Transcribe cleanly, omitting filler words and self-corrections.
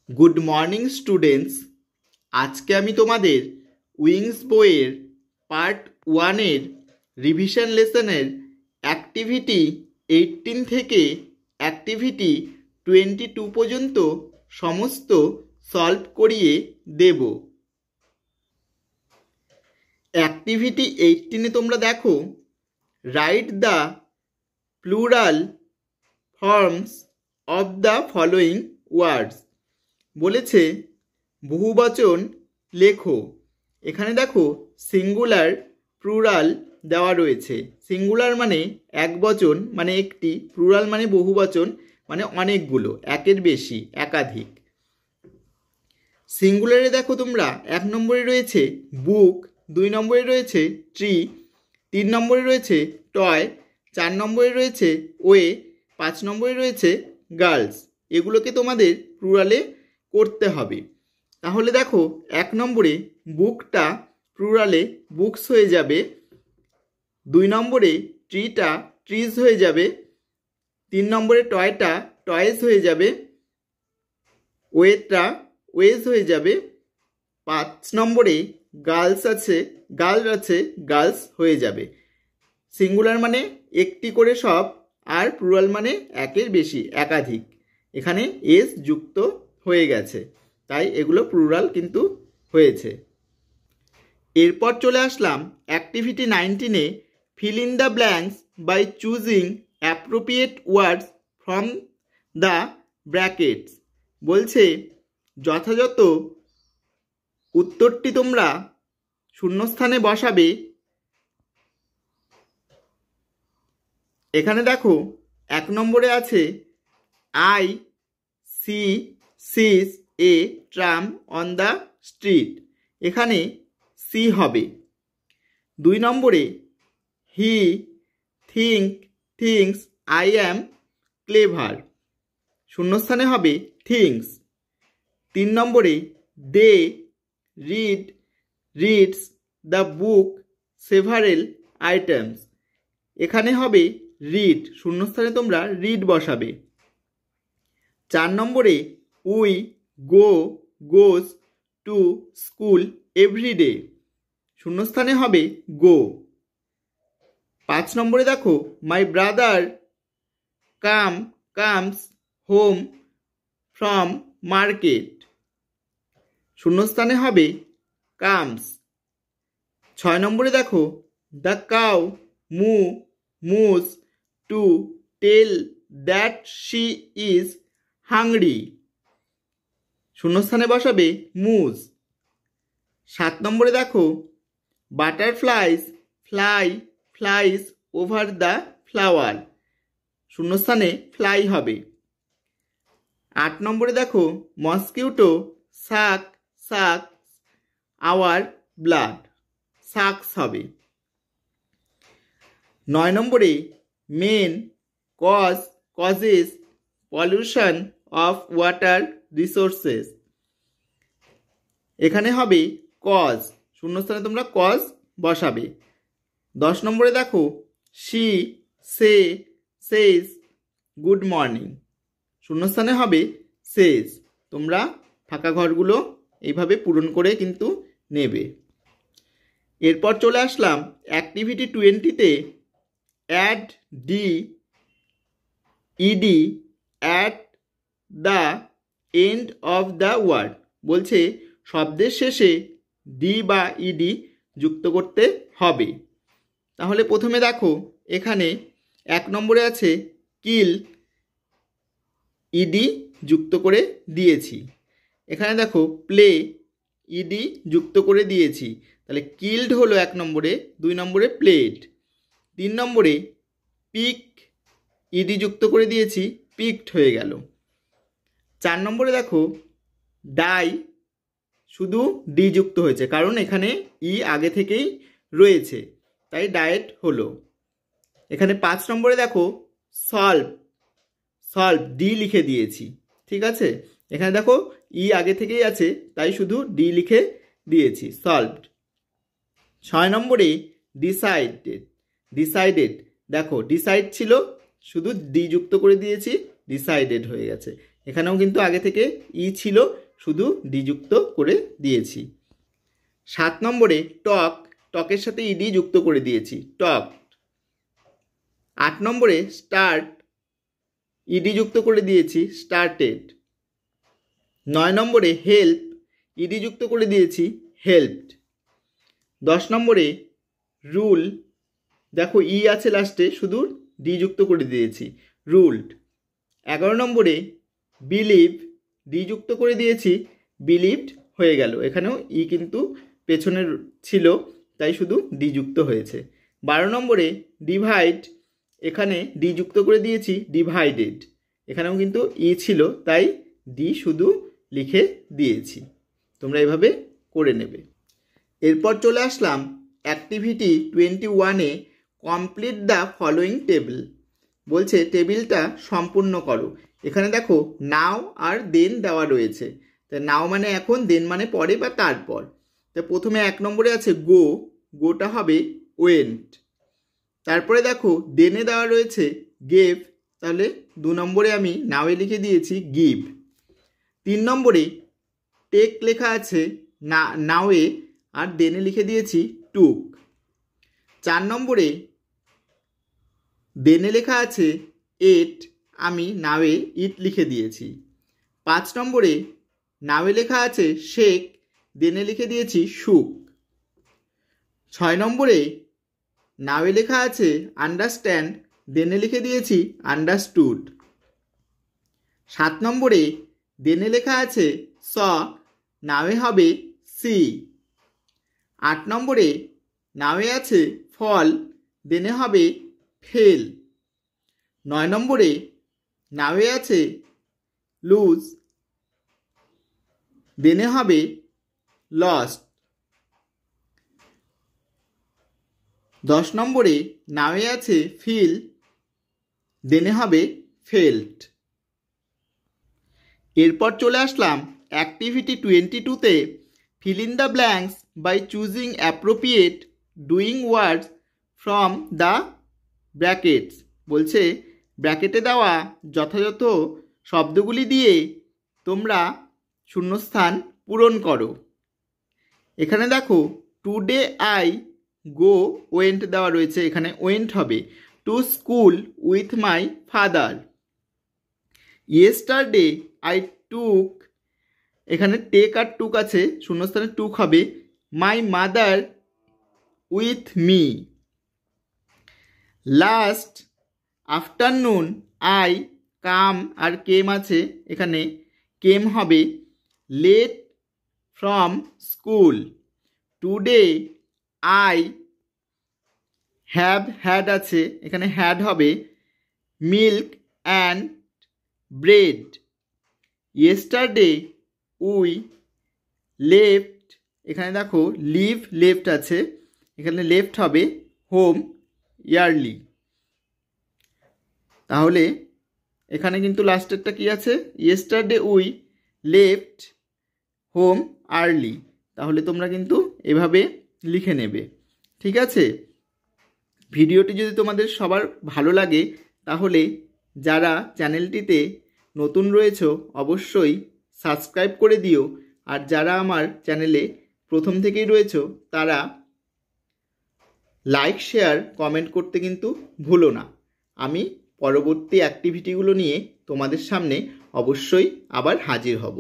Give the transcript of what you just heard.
Good morning students. আজকে আমি তোমাদের উইংস বইয়ের পার্ট 1-এর রিভিশন লেসনের অ্যাক্টিভিটি 18 থেকে অ্যাক্টিভিটি 22 পর্যন্ত সমস্ত সলভ করিয়ে দেব। অ্যাক্টিভিটি 18-এ তোমরা দেখো, write the plural forms of the following words. বলেছে বহুবচন লেখো। এখানে দেখো সিঙ্গুলার, প্লুরাল দেওয়া রয়েছে। সিঙ্গুলার মানে এক বচন, মানে একটি; প্লুরাল মানে বহুবচন, মানে অনেকগুলো, একের বেশি, একাধিক। সিঙ্গুলারে দেখো তোমরা 1 নম্বরে রয়েছে বুক, 2 নম্বরে রয়েছে ট্রি, 3 নম্বরে রয়েছে টয়, 4 নম্বরে রয়েছে ওয়ে, 5 নম্বরে রয়েছে গার্লস। এগুলোকে তোমাদের প্লুরালে করতে হবে। তাহলে দেখো 1 নম্বরে বুকটা প্লুরালে বুকস হয়ে যাবে, 2 নম্বরে ট্রিটা ট্রিজ হয়ে যাবে, 3 নম্বরে টয়টা টয়েস হয়ে যাবে, ওয়েটা ওয়েজ হয়ে যাবে, 5 নম্বরে গার্লস আছে গার্লস হয়ে যাবে। সিঙ্গুলার মানে একটি করে সব, আর প্লুরাল মানে একের বেশি, একাধিক। এখানে এস যুক্ত হয়ে গেছে, তাই এগুলো প্লুরাল কিন্তু হয়েছে। এরপর চলে আসলাম অ্যাক্টিভিটি 19-এ, fill in the blanks by choosing appropriate words from the brackets. বলছে যথাযথ উত্তরটি তোমরা শূন্যস্থানে বসাবে। এখানে দেখো 1 নম্বরে আছে I sees a tram on the street. এখানে সি হবে। 2 নম্বরে he thinks I am clever. শূন্যস্থানে হবে থিংস। 3 নম্বরে they reads the book several items. এখানে হবে রিড, শূন্যস্থানে তোমরা রিড বসাবে। 4 নম্বরে we goes to school everyday. শূন্যস্থানে হবে গো। 5 নম্বরে দেখো my brother comes home from market. শূন্যস্থানে হবে কামস। 6 নম্বরে দেখো the cow moos to tell that she is hungry. শূন্যস্থানে বসাবে মুজ। 7 নম্বরে দেখো butterflies flies over the flower. শূন্যস্থানে ফ্লাই হবে। 8 নম্বরে দেখো mosquito sucks our blood. Sucks হবে। 9 নম্বরে men causes pollution of water resources. এখানে হবে কজ, শূন্যস্থানে তোমরা কজ বসাবে। 10 নম্বরে দেখো শি সেজ গুড মর্নিং। শূন্যস্থানে হবে সেজ। তোমরা ফাঁকা ঘরগুলো এইভাবে পূরণ করে কিন্তু নেবে। এরপর চলে আসলাম অ্যাক্টিভিটি 20-তে, add ED at the end of the word. বলছে শব্দের শেষে ডি বা ইডি যুক্ত করতে হবে। তাহলে প্রথমে দেখো এখানে 1 নম্বরে আছে কিল, ইডি যুক্ত করে দিয়েছি। এখানে দেখো প্লে, ইডি যুক্ত করে দিয়েছি। তাহলে কিল্ড হলো 1 নম্বরে, 2 নম্বরে প্লেড। 3 নম্বরে পিক, ইডি যুক্ত করে দিয়েছি, পিকড হয়ে গেল। 4 নম্বরে দেখো ডাই, শুধু ডি যুক্ত হয়েছে, কারণ এখানে ই আগে থেকেই রয়েছে, তাই ডায়েট হলো। এখানে 5 নম্বরে দেখো সলভ ডি লিখে দিয়েছি, ঠিক আছে। এখানে দেখো ই আগে থেকেই আছে, তাই শুধু ডি লিখে দিয়েছি, সলভড। 6 নম্বরে ডিসাইডেড, দেখো ডিসাইড ছিল, শুধু ডি যুক্ত করে দিয়েছি, ডিসাইডেড হয়ে গেছে। এখানেও কিন্তু আগে থেকে ই ছিল, শুধু ডি যুক্ত করে দিয়েছি। 7 নম্বরে টক, টকের সাথে ইডি যুক্ত করে দিয়েছি, টক। 8 নম্বরে স্টার্ট, ইডি যুক্ত করে দিয়েছি, স্টার্টেড। 9 নম্বরে হেল্প, ইডি যুক্ত করে দিয়েছি, হেল্পড। 10 নম্বরে রুল, দেখো ই আছে লাস্টে, শুধু ডি যুক্ত করে দিয়েছি, রুলড। 11 নম্বরে বিলিভ, ডি যুক্ত করে দিয়েছি, বিলিভড হয়ে গেল। এখানেও ই কিন্তু পেছনের ছিল, তাই শুধু ডি যুক্ত হয়েছে। 12 নম্বরে ডিভাইড, এখানে ডি যুক্ত করে দিয়েছি, ডিভাইডেড। এখানেও কিন্তু ই ছিল, তাই ডি শুধু লিখে দিয়েছি। তোমরা এভাবে করে নেবে। এরপর চলে আসলাম অ্যাক্টিভিটি 21-এ, কমপ্লিট দ্য ফলোয়িং টেবিল। বলছে টেবিলটা সম্পূর্ণ করো। এখানে দেখো নাও আর দেন দেওয়া রয়েছে। তা নাও মানে এখন, দেন মানে পরে বা তারপর। তা প্রথমে 1 নম্বরে আছে গো, গোটা হবে ওয়েন্ট। তারপরে দেখো দেনে দেওয়া রয়েছে গেভ, তাহলে 2 নম্বরে আমি নাওয়ে লিখে দিয়েছি গিভ। 3 নম্বরে টেক লেখা আছে নাওয়ে, আর দেনে লিখে দিয়েছি টুক। 4 নম্বরে দেনে লেখা আছে এট, আমি নাওয়ে ইট লিখে দিয়েছি। 5 নম্বরে নাওয়ে লেখা আছে শেক, দেনে লিখে দিয়েছি শুক। 6 নম্বরে নাওয়ে লেখা আছে আন্ডারস্ট্যান্ড, দেনে লিখে দিয়েছি আন্ডারস্টুড। 7 নম্বরে দেনে লেখা আছে স, নাওয়ে হবে সি। 8 নম্বরে নাওয়ে আছে ফল, দেনে হবে ফেল। 9 নম্বরে নাওয়ে আছে লুজ, দেনে হবে লস্ট। 10 নম্বরে নাওয়ে আছে ফিল, দেনে হবে ফেল্ট। এরপর চলে আসলাম অ্যাক্টিভিটি 22-তে, fill in the blanks by choosing appropriate doing words from the brackets. বলছে ব্র্যাকেটে দেওয়া যথাযথ শব্দগুলি দিয়ে তোমরা শূন্যস্থান পূরণ করো। এখানে দেখো টুডে আই গো ওয়েন্ট দেওয়া রয়েছে, এখানে ওয়েন্ট হবে। To school with my father. Yesterday I took, এখানে টেক আর টুক আছে, শূন্যস্থানে টুক হবে। My mother with me. Last afternoon I, come আর কেম আছে, এখানে কেম হবে। Late from school. Today I have had আছে, এখানে হ্যাড হবে। Milk and bread. Yesterday we left, এখানে দেখো লিভ লেফট আছে, এখানে লেফট হবে হোম ইয়ারলি। তাহলে এখানে কিন্তু লাস্টেরটা কি আছে, yesterday we left home early. তাহলে তোমরা কিন্তু এভাবে লিখে নেবে, ঠিক আছে। ভিডিওটি যদি তোমাদের সবার ভালো লাগে, তাহলে যারা চ্যানেলটিতে নতুন রয়েছো অবশ্যই সাবস্ক্রাইব করে দিও, আর যারা আমার চ্যানেলে প্রথম থেকেই রয়েছো তারা লাইক শেয়ার কমেন্ট করতে কিন্তু ভুলো না। আমি পরবর্তী অ্যাক্টিভিটিগুলো নিয়ে তোমাদের সামনে অবশ্যই আবার হাজির হব।